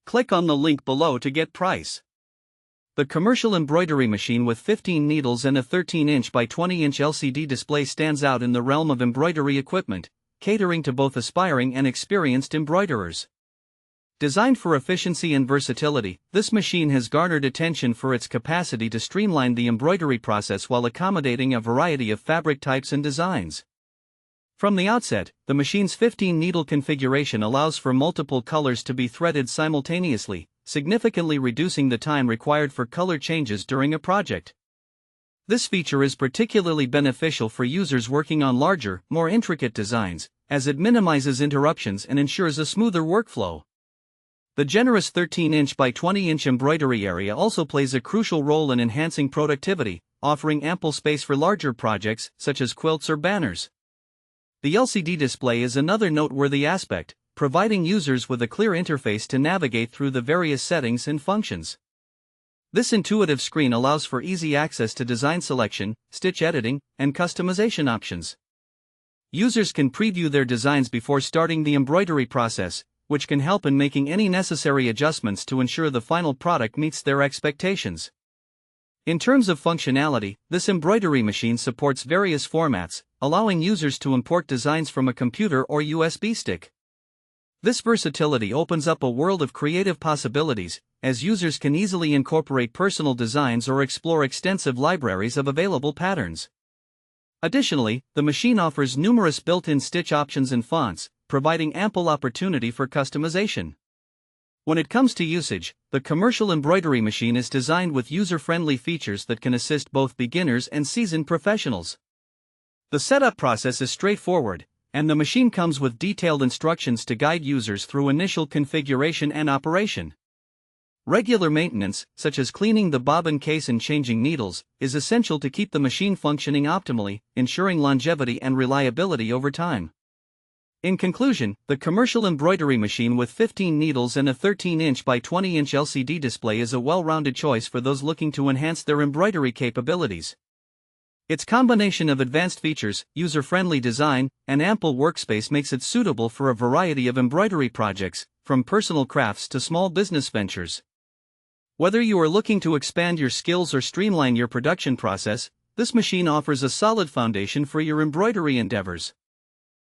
Click on the link below to get price. The commercial embroidery machine with 15 needles and a 13-inch by 20-inch LCD display stands out in the realm of embroidery equipment, catering to both aspiring and experienced embroiderers. Designed for efficiency and versatility, this machine has garnered attention for its capacity to streamline the embroidery process while accommodating a variety of fabric types and designs. From the outset, the machine's 15-needle configuration allows for multiple colors to be threaded simultaneously, significantly reducing the time required for color changes during a project. This feature is particularly beneficial for users working on larger, more intricate designs, as it minimizes interruptions and ensures a smoother workflow. The generous 13-inch by 20-inch embroidery area also plays a crucial role in enhancing productivity, offering ample space for larger projects, such as quilts or banners. The LCD display is another noteworthy aspect, providing users with a clear interface to navigate through the various settings and functions. This intuitive screen allows for easy access to design selection, stitch editing, and customization options. Users can preview their designs before starting the embroidery process, which can help in making any necessary adjustments to ensure the final product meets their expectations. In terms of functionality, this embroidery machine supports various formats, allowing users to import designs from a computer or USB stick. This versatility opens up a world of creative possibilities, as users can easily incorporate personal designs or explore extensive libraries of available patterns. Additionally, the machine offers numerous built-in stitch options and fonts, providing ample opportunity for customization. When it comes to usage, the commercial embroidery machine is designed with user-friendly features that can assist both beginners and seasoned professionals. The setup process is straightforward, and the machine comes with detailed instructions to guide users through initial configuration and operation. Regular maintenance, such as cleaning the bobbin case and changing needles, is essential to keep the machine functioning optimally, ensuring longevity and reliability over time. In conclusion, the commercial embroidery machine with 15 needles and a 13-inch by 20-inch LCD display is a well-rounded choice for those looking to enhance their embroidery capabilities. Its combination of advanced features, user-friendly design, and ample workspace makes it suitable for a variety of embroidery projects, from personal crafts to small business ventures. Whether you are looking to expand your skills or streamline your production process, this machine offers a solid foundation for your embroidery endeavors.